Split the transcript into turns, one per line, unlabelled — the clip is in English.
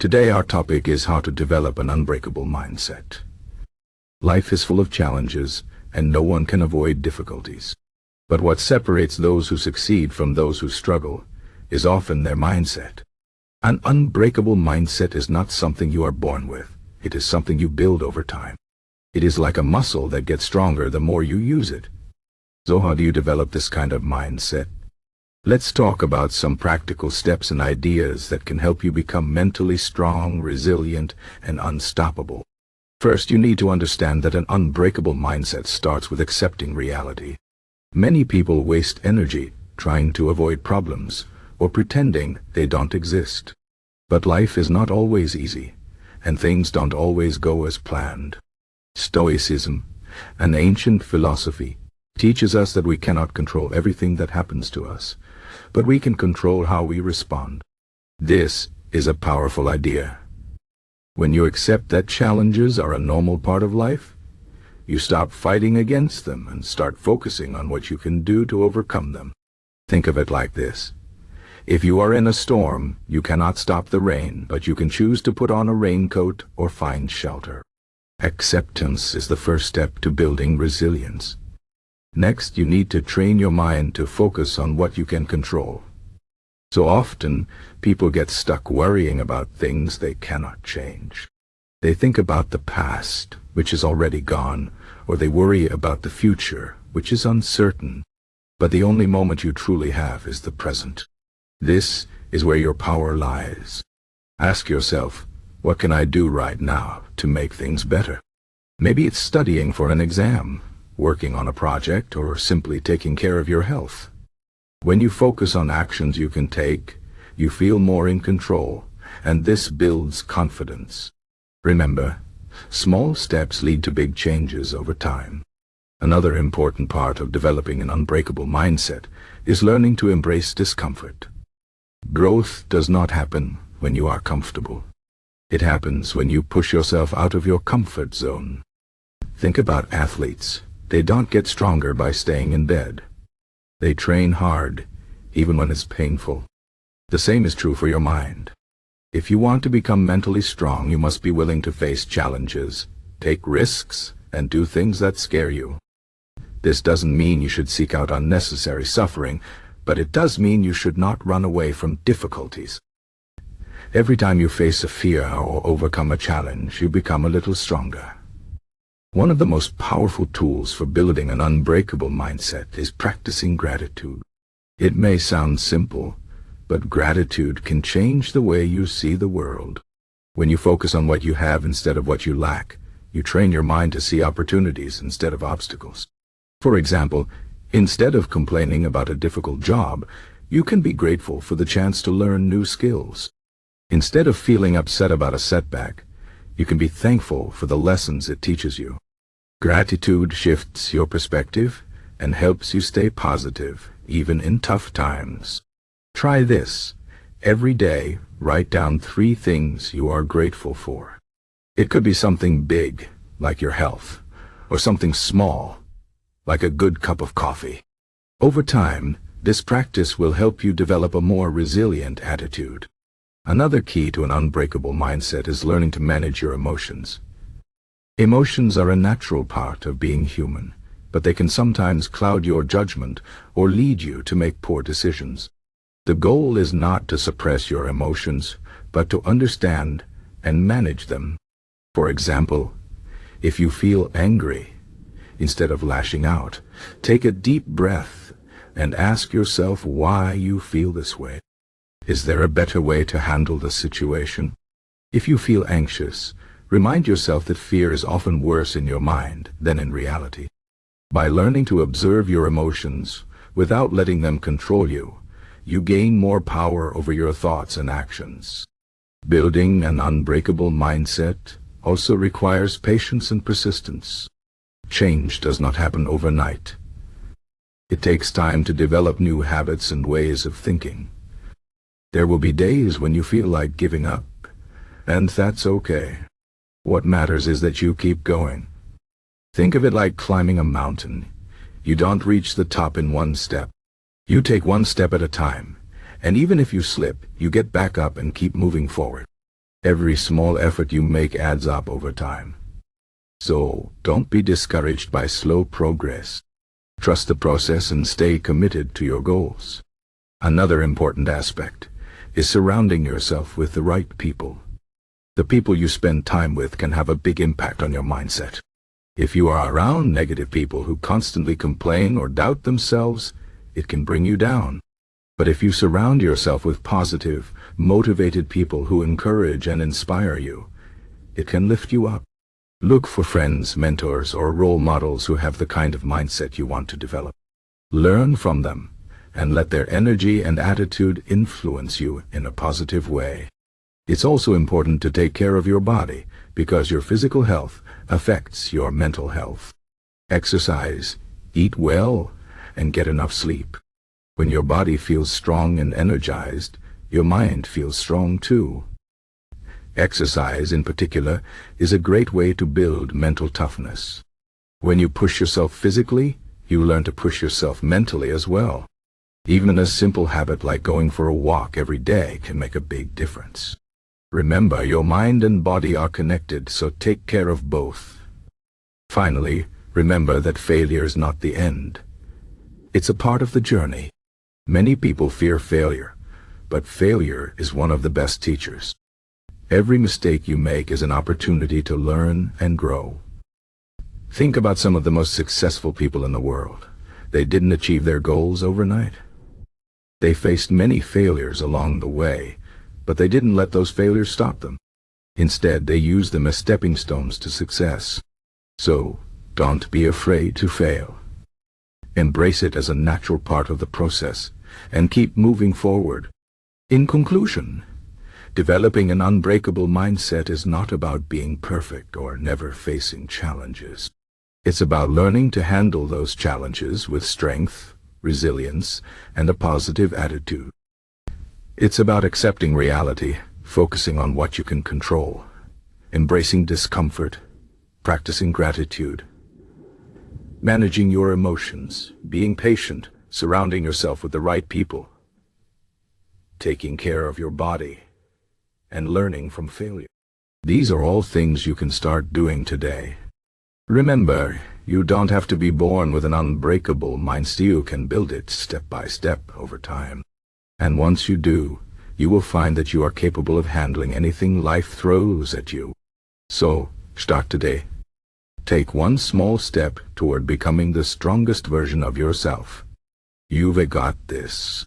Today our topic is how to develop an unbreakable mindset. Life is full of challenges, and no one can avoid difficulties. But what separates those who succeed from those who struggle is often their mindset. An unbreakable mindset is not something you are born with. It is something you build over time. It is like a muscle that gets stronger the more you use it. So how do you develop this kind of mindset? Let's talk about some practical steps and ideas that can help you become mentally strong, resilient, and unstoppable. First, you need to understand that an unbreakable mindset starts with accepting reality. Many people waste energy trying to avoid problems or pretending they don't exist. But life is not always easy, and things don't always go as planned. Stoicism, an ancient philosophy, teaches us that we cannot control everything that happens to us, but we can control how we respond. This is a powerful idea. When you accept that challenges are a normal part of life, you stop fighting against them and start focusing on what you can do to overcome them. Think of it like this. If you are in a storm, you cannot stop the rain, but you can choose to put on a raincoat or find shelter. Acceptance is the first step to building resilience. Next, you need to train your mind to focus on what you can control. So often, people get stuck worrying about things they cannot change. They think about the past, which is already gone, or they worry about the future, which is uncertain. But the only moment you truly have is the present. This is where your power lies. Ask yourself, what can I do right now to make things better? Maybe it's studying for an exam, working on a project, or simply taking care of your health. When you focus on actions you can take, you feel more in control, and this builds confidence. Remember, small steps lead to big changes over time. Another important part of developing an unbreakable mindset is learning to embrace discomfort. Growth does not happen when you are comfortable. It happens when you push yourself out of your comfort zone. Think about athletes. They don't get stronger by staying in bed. They train hard, even when it's painful. The same is true for your mind. If you want to become mentally strong, you must be willing to face challenges, take risks, and do things that scare you. This doesn't mean you should seek out unnecessary suffering, but it does mean you should not run away from difficulties. Every time you face a fear or overcome a challenge, you become a little stronger. One of the most powerful tools for building an unbreakable mindset is practicing gratitude. It may sound simple, but gratitude can change the way you see the world. When you focus on what you have instead of what you lack, you train your mind to see opportunities instead of obstacles. For example, instead of complaining about a difficult job, you can be grateful for the chance to learn new skills. Instead of feeling upset about a setback, you can be thankful for the lessons it teaches you. Gratitude shifts your perspective and helps you stay positive, even in tough times. Try this. Every day, write down 3 things you are grateful for. It could be something big, like your health, or something small, like a good cup of coffee. Over time, this practice will help you develop a more resilient attitude. Another key to an unbreakable mindset is learning to manage your emotions. Emotions are a natural part of being human, but they can sometimes cloud your judgment or lead you to make poor decisions. The goal is not to suppress your emotions, but to understand and manage them. For example, if you feel angry, instead of lashing out, take a deep breath and ask yourself why you feel this way. Is there a better way to handle the situation? If you feel anxious, remind yourself that fear is often worse in your mind than in reality. By learning to observe your emotions without letting them control you, you gain more power over your thoughts and actions. Building an unbreakable mindset also requires patience and persistence. Change does not happen overnight. It takes time to develop new habits and ways of thinking. There will be days when you feel like giving up, and that's okay. What matters is that you keep going. Think of it like climbing a mountain. You don't reach the top in one step. You take one step at a time, and even if you slip, you get back up and keep moving forward. Every small effort you make adds up over time. So, don't be discouraged by slow progress. Trust the process and stay committed to your goals. Another important aspect is surrounding yourself with the right people. The people you spend time with can have a big impact on your mindset. If you are around negative people who constantly complain or doubt themselves, it can bring you down. But if you surround yourself with positive, motivated people who encourage and inspire you, it can lift you up. Look for friends, mentors, or role models who have the kind of mindset you want to develop. Learn from them, and let their energy and attitude influence you in a positive way. It's also important to take care of your body, because your physical health affects your mental health. Exercise, eat well, and get enough sleep. When your body feels strong and energized, your mind feels strong too. Exercise, in particular, is a great way to build mental toughness. When you push yourself physically, you learn to push yourself mentally as well. Even a simple habit like going for a walk every day can make a big difference. Remember, your mind and body are connected, so take care of both. Finally, remember that failure is not the end. It's a part of the journey. Many people fear failure, but failure is one of the best teachers. Every mistake you make is an opportunity to learn and grow. Think about some of the most successful people in the world. They didn't achieve their goals overnight. They faced many failures along the way, but they didn't let those failures stop them. Instead, they used them as stepping stones to success. So, don't be afraid to fail. Embrace it as a natural part of the process, and keep moving forward. In conclusion, developing an unbreakable mindset is not about being perfect or never facing challenges. It's about learning to handle those challenges with strength, resilience, and a positive attitude. It's about accepting reality, focusing on what you can control, embracing discomfort, practicing gratitude, managing your emotions, being patient, surrounding yourself with the right people, taking care of your body, and learning from failure. These are all things you can start doing today. Remember, you don't have to be born with an unbreakable mindset. You can build it step by step over time. And once you do, you will find that you are capable of handling anything life throws at you. So, start today. Take one small step toward becoming the strongest version of yourself. You've got this.